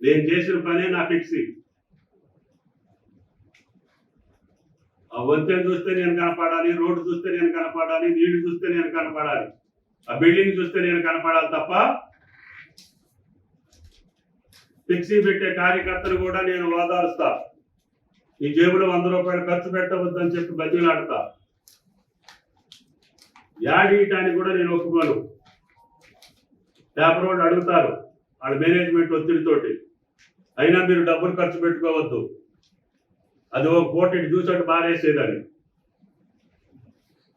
నేను చేసిన పనే నా ఫిక్సీ. ఆ వంతెన చూస్తే నేను కనపడాలి, రోడ్డు చూస్తే నేను కనపడాలి, నీళ్లు చూస్తే నేను కనపడాలి, ఆ బిల్డింగ్ చూస్తే నేను కనపడాలి తప్ప ఫిక్సీ పెట్టే కార్యకర్తను కూడా నేను ఓదారుస్తా. ఈ జేబులో 100 రూపాయలు ఖర్చు పెట్టవద్దని చెప్పి బతిలాడతా. యాడీయటానికి కూడా నేను ఒప్పుకోను. పేపర్ వాళ్ళు అడుగుతారు వాళ్ళ మేనేజ్మెంట్ ఒత్తిడితోటి, అయినా మీరు డబ్బులు ఖర్చు పెట్టుకోవద్దు, అది ఒక కోటి చూసట్టు బారేసేదని.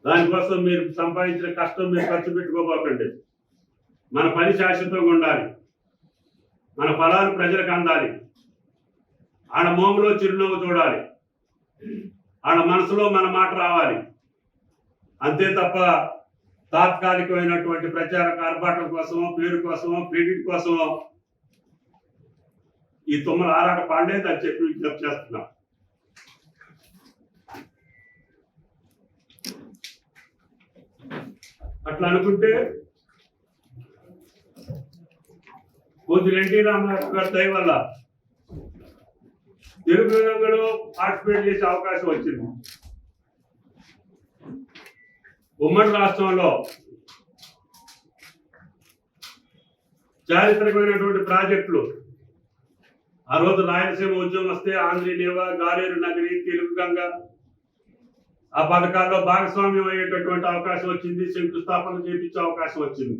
దానికోసం మీరు సంపాదించిన కష్టం మీరు ఖర్చు పెట్టుకోబోకండి. మన పని శాశ్వతంగా ఉండాలి, మన ఫలాలు ప్రజలకు అందాలి, ఆడ మోములో చిరునవ్వు చూడాలి, ఆడ మనసులో మన మాట రావాలి. అంతే తప్ప తాత్కాలికమైనటువంటి ప్రచార ఆర్భాటం కోసమో, పేరు కోసమో, క్రెడిట్ కోసమో ఈ తుమ్మల ఆరాట పాండేది అని చెప్పి విజ్ఞప్తి చేస్తున్నాం. అట్లా అనుకుంటే కొద్ది ఎన్టీ రామారావు గారి దయ వల్ల తెలుగు రంగంలో పార్టిసిపేట్ చేసే అవకాశం వచ్చింది. ఉమ్మడి రాష్ట్రంలో చారిత్రకమైనటువంటి ప్రాజెక్టులు, ఆ రోజు రాయలసీమ ఉద్యమం వస్తే ఆంధ్రీనేవ, గాలేరు నగరి, తెలుగు గంగ ఆ పథకాల్లో భాగస్వామ్యం అయ్యేటటువంటి అవకాశం వచ్చింది, శంకుస్థాపన చేయించే అవకాశం వచ్చింది.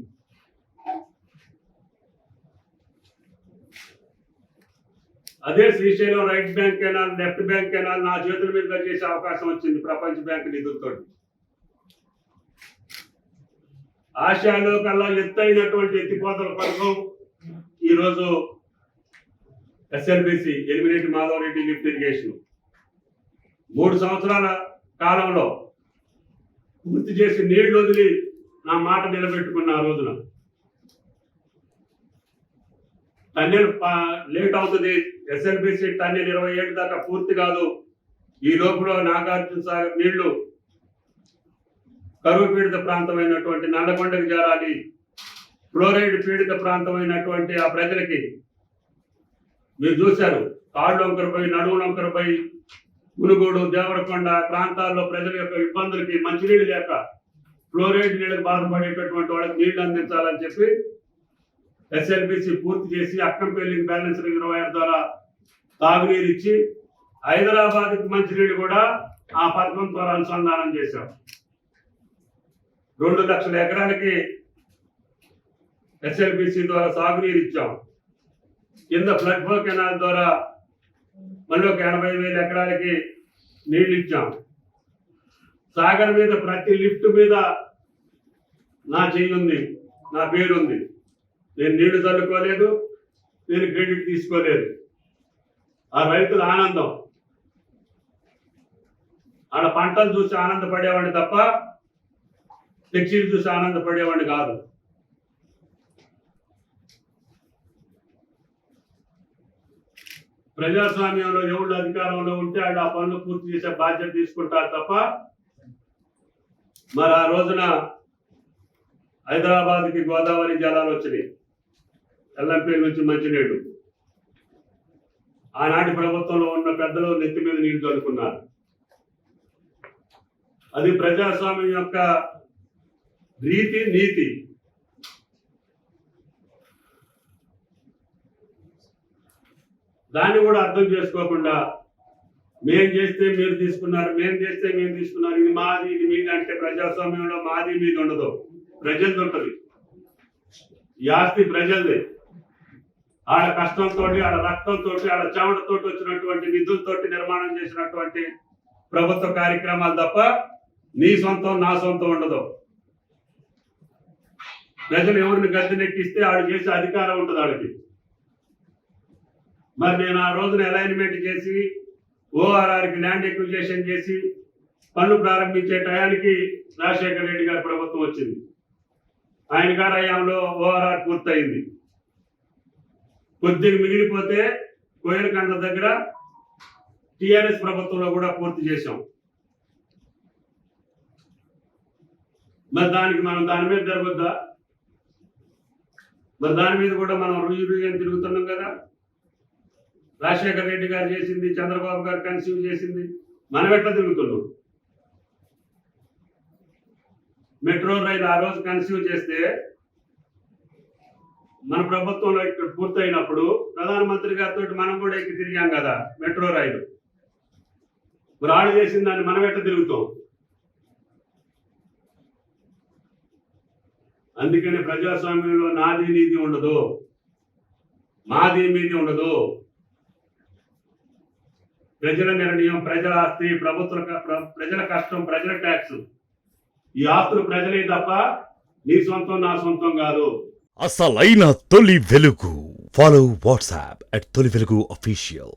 అదే Srisailam right bank canal, left bank canal నా చేతుల మీదుగా చేసే అవకాశం వచ్చింది ప్రపంచ బ్యాంక్ నిధులతో. ఆసియాలో కల్లా ఎత్తైనటువంటి ఎత్తిపోతల పథకం ఈరోజు SLBC Elimineti Madhavareddy lift irrigation 3 సంవత్సరాల కాలంలో పూర్తి చేసి నీళ్లు వదిలి నా మాట నిలబెట్టుకున్న ఆ రోజున. టన్నెల్ లేట్ అవుతుంది, ఎస్ఎల్బిసి టన్నెల్ 27 దాకా పూర్తి కాదు, ఈ లోపల నాగార్జున సాగర్ నీళ్లు కరువు పీడిత ప్రాంతమైనటువంటి నల్లగొండకు చేరాలి, ఫ్లోరైడ్ పీడిత ప్రాంతమైనటువంటి ఆ ప్రజలకి మీరు చూశారు, కాళ్ళు వంకరపై, నడుము వంకరపై, మునుగోడు, దేవరకొండ ప్రాంతాల్లో ప్రజల యొక్క ఇబ్బందులకి మంచినీళ్ళు లేక ఫ్లోరైడ్ నీళ్ళకి బాధపడేటటువంటి వాళ్ళకి నీళ్లు అందించాలని చెప్పి ఎస్ఎల్బిసి పూర్తి చేసి అక్కంపల్లికి బ్యాలెన్స్ రిజర్వాయర్ ద్వారా తాగునీరు ఇచ్చి హైదరాబాద్కి మంచినీళ్ళు కూడా ఆ పథకం ద్వారా అనుసంధానం చేశాం. 2 లక్షల ఎకరాలకి ఎస్ఎల్బిసి ద్వారా సాగునీరు ఇచ్చాం. కింద ఫ్లడ్ ఫ్లో కెనాల్ ద్వారా మళ్ళీ ఒక 80,000 ఎకరాలకి నీళ్లు ఇచ్చాం. సాగర్ మీద ప్రతి లిఫ్ట్ మీద నా చెయ్యి ఉంది, నా పేరుంది. నేను నీళ్లు చల్లుకోలేదు, నేను క్రెడిట్ తీసుకోలేదు. ఆ రైతుల ఆనందం, ఆడ పంటలు చూసి ఆనందపడేవాడిని తప్ప ఫ్లెక్సీలు చూసి ఆనందపడేవాడిని కాదు. ప్రజాస్వామ్యంలో ఎవరు అధికారంలో ఉంటే వాళ్ళు ఆ పనులు పూర్తి చేసే బాధ్యత తీసుకుంటారు తప్ప మరి ఆ రోజున హైదరాబాద్కి గోదావరి జలాలు వచ్చినాయి, ఎల్లంపల్లి నుంచి మంచినీళ్ళు. ఆనాటి ప్రభుత్వంలో ఉన్న పెద్దలు నెత్తి మీద నీళ్లు చల్లుకున్నారు. అది ప్రజాస్వామ్యం యొక్క రీతి, నీతి. దాన్ని కూడా అర్థం చేసుకోకుండా మేం చేస్తే మీరు తీసుకున్నారు, మేం చేస్తే మేము తీసుకున్నారు, ఇది మాది, ఇది మీది అంటే ప్రజాస్వామ్యంలో మాది మీది ఉండదు, ప్రజలది ఉంటుంది. ఈ ఆస్తి ప్రజలది. ఆడ కష్టంతో, ఆడ రక్తంతో, ఆడ చెమటతో వచ్చినటువంటి నిధులతోటి నిర్మాణం చేసినటువంటి ప్రభుత్వ కార్యక్రమాలు తప్ప నీ సొంతం, నా సొంతం ఉండదు. ప్రజలు ఎవరిని గద్దెనెక్కిస్తే ఆడు చేసే అధికారం ఉంటుంది వాళ్ళకి. మరి నేను ఆ రోజున అలైన్మెంట్ చేసి ఓఆర్ఆర్కి ల్యాండ్ ఎక్విజిషన్ చేసి పనులు ప్రారంభించే టయానికి రాజశేఖర రెడ్డి గారి ప్రభుత్వం వచ్చింది. ఆయన గారి హయాంలో ఓఆర్ఆర్ పూర్తయింది. కొద్దిగా మిగిలిపోతే కోయలకండ దగ్గర టిఆర్ఎస్ ప్రభుత్వంలో కూడా పూర్తి చేశాం. మరి దానికి మనం దాని మీద జరగొద్దా? మరి దాని మీద కూడా మనం రుజువు అని తిరుగుతున్నాం కదా. రాజశేఖర రెడ్డి గారు చేసింది, చంద్రబాబు గారు కన్సీవ్ చేసింది, మనం ఎట్లా తిరుగుతున్నాం? మెట్రో రైలు ఆ రోజు కన్సీవ్ చేస్తే మన ప్రభుత్వంలో ఇక్కడ పూర్తయినప్పుడు ప్రధానమంత్రి గారితో మనం కూడా ఎక్కి తిరిగాం కదా మెట్రో రైలు. మరి ఆడు చేసిన దాన్ని మనం ఎట్లా తిరుగుతాం? అందుకని ప్రజాస్వామ్యంలో నాది నీది ఉండదు, మాది మీది ఉండదు. ప్రజల నిర్ణయం, ప్రజల ఆస్తి, ప్రజల కష్టం, ప్రజల ట్యాక్స్. ఈ ఆస్తులు ప్రజలే తప్ప నీ సొంతం నా సొంతం కాదు. అసలైన తొలి వెలుగు. ఫాలో వాట్సాప్ @తొలి వెలుగు official.